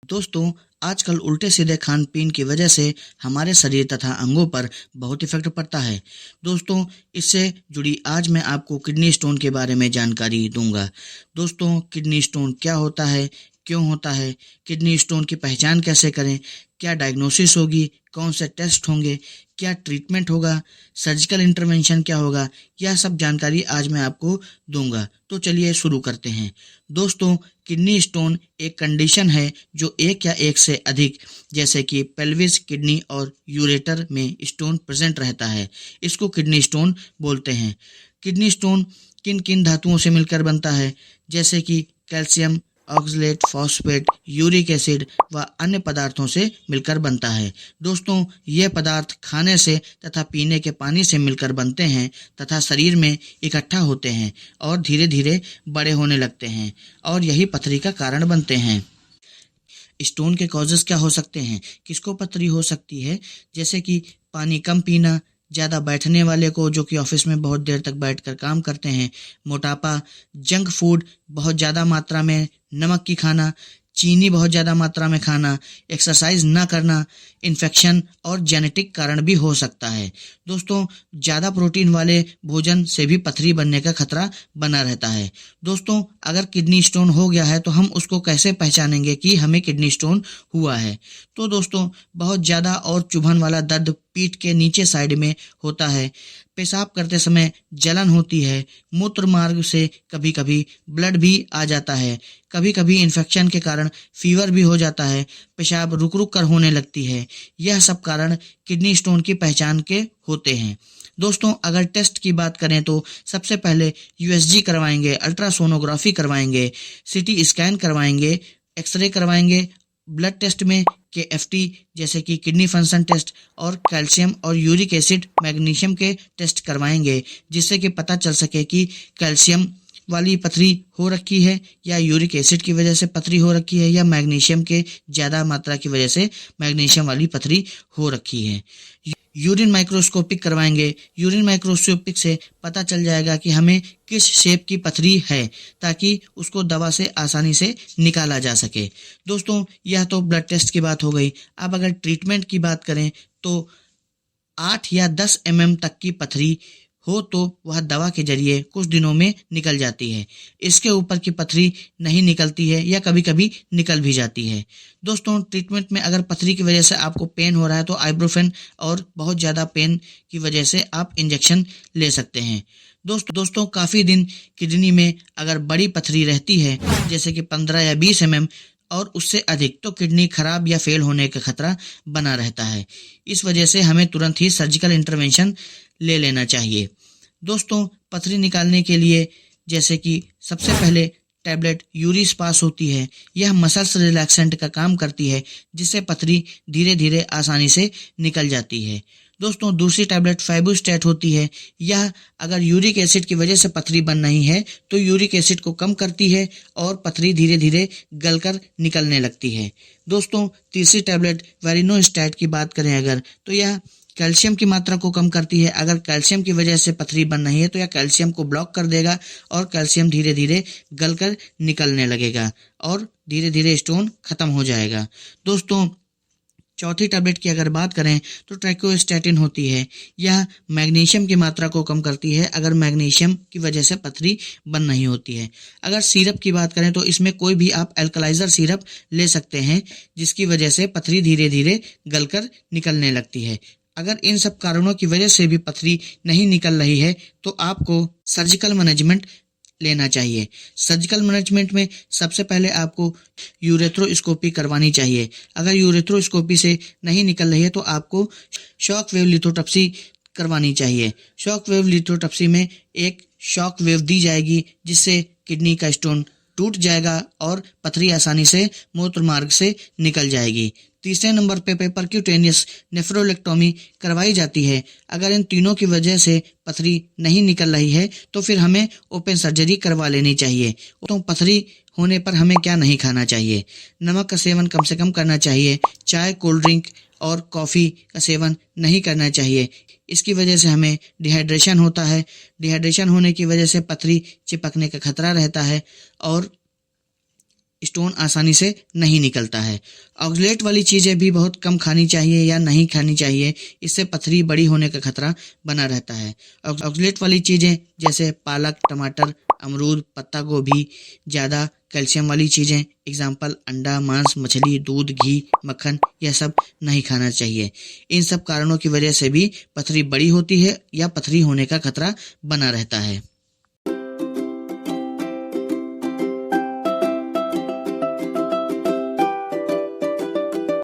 दोस्तों, आजकल उल्टे सीधे खान पीन की वजह से हमारे शरीर तथा अंगों पर बहुत इफेक्ट पड़ता है। दोस्तों, इससे जुड़ी आज मैं आपको किडनी स्टोन के बारे में जानकारी दूंगा। दोस्तों, किडनी स्टोन क्या होता है, क्यों होता है, किडनी स्टोन की पहचान कैसे करें, क्या डायग्नोसिस होगी, कौन से टेस्ट होंगे, क्या ट्रीटमेंट होगा, सर्जिकल इंटरवेंशन क्या होगा, यह सब जानकारी आज मैं आपको दूंगा। तो चलिए शुरू करते हैं। दोस्तों, किडनी स्टोन एक कंडीशन है जो एक या एक से अधिक जैसे कि पेल्विस, किडनी और यूरेटर में स्टोन प्रेजेंट रहता है। इसको किडनी स्टोन बोलते हैं। किडनी स्टोन किन किन धातुओं से मिलकर बनता है, जैसे कि calcium, oxalate, phosphate, uric acid व अन्य पदार्थों से मिलकर बनता है। दोस्तों, ये पदार्थ खाने से तथा पीने के पानी से मिलकर बनते हैं तथा शरीर में इकट्ठा होते हैं और धीरे धीरे बड़े होने लगते हैं और यही पथरी का कारण बनते हैं। स्टोन के कॉजेज़ क्या हो सकते हैं, किसको पथरी हो सकती है, जैसे कि पानी कम पीना, ज़्यादा बैठने वाले को जो कि ऑफिस में बहुत देर तक बैठकर काम करते हैं, मोटापा, जंक फूड बहुत ज़्यादा मात्रा में नमक की खाना, चीनी बहुत ज़्यादा मात्रा में खाना, एक्सरसाइज ना करना, इन्फेक्शन और जेनेटिक कारण भी हो सकता है। दोस्तों, ज़्यादा प्रोटीन वाले भोजन से भी पथरी बनने का खतरा बना रहता है। दोस्तों, अगर किडनी स्टोन हो गया है तो हम उसको कैसे पहचानेंगे कि हमें किडनी स्टोन हुआ है। तो दोस्तों, बहुत ज़्यादा और चुभन वाला दर्द पीठ के नीचे साइड में होता है, पेशाब करते समय जलन होती है, मूत्र मार्ग से कभी कभी ब्लड भी आ जाता है, कभी कभी इन्फेक्शन के कारण फीवर भी हो जाता है, पेशाब रुक रुक कर होने लगती है। यह सब कारण किडनी स्टोन की पहचान के होते हैं। दोस्तों, अगर टेस्ट की बात करें तो सबसे पहले यूएसजी करवाएंगे, अल्ट्रासोनोग्राफी करवाएंगे, सीटी स्कैन करवाएंगे, एक्सरे करवाएंगे, ब्लड टेस्ट में KFT जैसे कि किडनी फंक्शन टेस्ट और कैल्शियम और यूरिक एसिड, मैग्नीशियम के टेस्ट करवाएंगे, जिससे कि पता चल सके कि कैल्शियम वाली पथरी हो रखी है या यूरिक एसिड की वजह से पथरी हो रखी है या मैग्नीशियम के ज़्यादा मात्रा की वजह से मैग्नीशियम वाली पथरी हो रखी है। यूरिन माइक्रोस्कोपिक करवाएंगे। यूरिन माइक्रोस्कोपिक से पता चल जाएगा कि हमें किस शेप की पथरी है, ताकि उसको दवा से आसानी से निकाला जा सके। दोस्तों, यह तो ब्लड टेस्ट की बात हो गई। अब अगर ट्रीटमेंट की बात करें तो 8 या 10 mm तक की पथरी हो तो वह दवा के जरिए कुछ दिनों में निकल जाती है। इसके ऊपर की पथरी नहीं निकलती है या कभी कभी निकल भी जाती है। दोस्तों, ट्रीटमेंट में अगर पथरी की वजह से आपको पेन हो रहा है तो आइब्रोफेन और बहुत ज़्यादा पेन की वजह से आप इंजेक्शन ले सकते हैं। दोस्तों, काफ़ी दिन किडनी में अगर बड़ी पथरी रहती है, जैसे कि 15 या 20 mm और उससे अधिक, तो किडनी खराब या फेल होने का खतरा बना रहता है। इस वजह से हमें तुरंत ही सर्जिकल इंटरवेंशन ले लेना चाहिए। दोस्तों, पथरी निकालने के लिए जैसे कि सबसे पहले टैबलेट यूरिस्पास होती है। यह मसल्स रिलैक्सेंट का काम करती है, जिससे पथरी धीरे धीरे आसानी से निकल जाती है। दोस्तों, दूसरी टैबलेट फैबुस्टेट होती है। यह अगर यूरिक एसिड की वजह से पथरी बन रही है तो यूरिक एसिड को कम करती है और पथरी धीरे धीरे गलकर निकलने लगती है। दोस्तों, तीसरी टैबलेट वेरिनोस्टैट की बात करें अगर, तो यह कैल्शियम की मात्रा को कम करती है। अगर कैल्शियम की वजह से पथरी बन रही है तो यह कैल्शियम को ब्लॉक कर देगा और कैल्शियम धीरे धीरे गलकर निकलने लगेगा और धीरे धीरे स्टोन खत्म हो जाएगा। दोस्तों, चौथी टैबलेट की अगर बात करें तो ट्रैकोस्टैटिन होती है। यह मैग्नीशियम की मात्रा को कम करती है अगर मैग्नीशियम की वजह से पथरी बन नहीं होती है। अगर सिरप की बात करें तो इसमें कोई भी आप अल्कलाइजर सिरप ले सकते हैं, जिसकी वजह से पथरी धीरे धीरे गलकर निकलने लगती है। अगर इन सब कारणों की वजह से भी पथरी नहीं निकल रही है तो आपको सर्जिकल मैनेजमेंट लेना चाहिए। सर्जिकल मैनेजमेंट में सबसे पहले आपको यूरेथ्रोस्कोपी करवानी चाहिए। अगर यूरेथ्रोस्कोपी से नहीं निकल रही है तो आपको शॉक वेव लिथोट्रिप्सी करवानी चाहिए। शॉक वेव लिथोट्रिप्सी में एक शॉक वेव दी जाएगी, जिससे किडनी का स्टोन टूट जाएगा और पथरी आसानी से मूत्र मार्ग से निकल जाएगी। तीसरे नंबर पे परक्यूटेनियस नेफ्रोलेक्टोमी करवाई जाती है। अगर इन तीनों की वजह से पथरी नहीं निकल रही है तो फिर हमें ओपन सर्जरी करवा लेनी चाहिए। तो पथरी होने पर हमें क्या नहीं खाना चाहिए, नमक का सेवन कम से कम करना चाहिए, चाय, कोल्ड ड्रिंक और कॉफ़ी का सेवन नहीं करना चाहिए। इसकी वजह से हमें डिहाइड्रेशन होता है। डिहाइड्रेशन होने की वजह से पथरी चिपकने का खतरा रहता है और स्टोन आसानी से नहीं निकलता है। ऑक्सलेट वाली चीज़ें भी बहुत कम खानी चाहिए या नहीं खानी चाहिए, इससे पथरी बड़ी होने का खतरा बना रहता है। ऑक्सलेट वाली चीज़ें जैसे पालक, टमाटर, अमरूद, पत्ता गोभी, ज़्यादा कैल्शियम वाली चीज़ें एग्जाम्पल अंडा, मांस, मछली, दूध, घी, मक्खन, यह सब नहीं खाना चाहिए। इन सब कारणों की वजह से भी पथरी बड़ी होती है या पथरी होने का खतरा बना रहता है।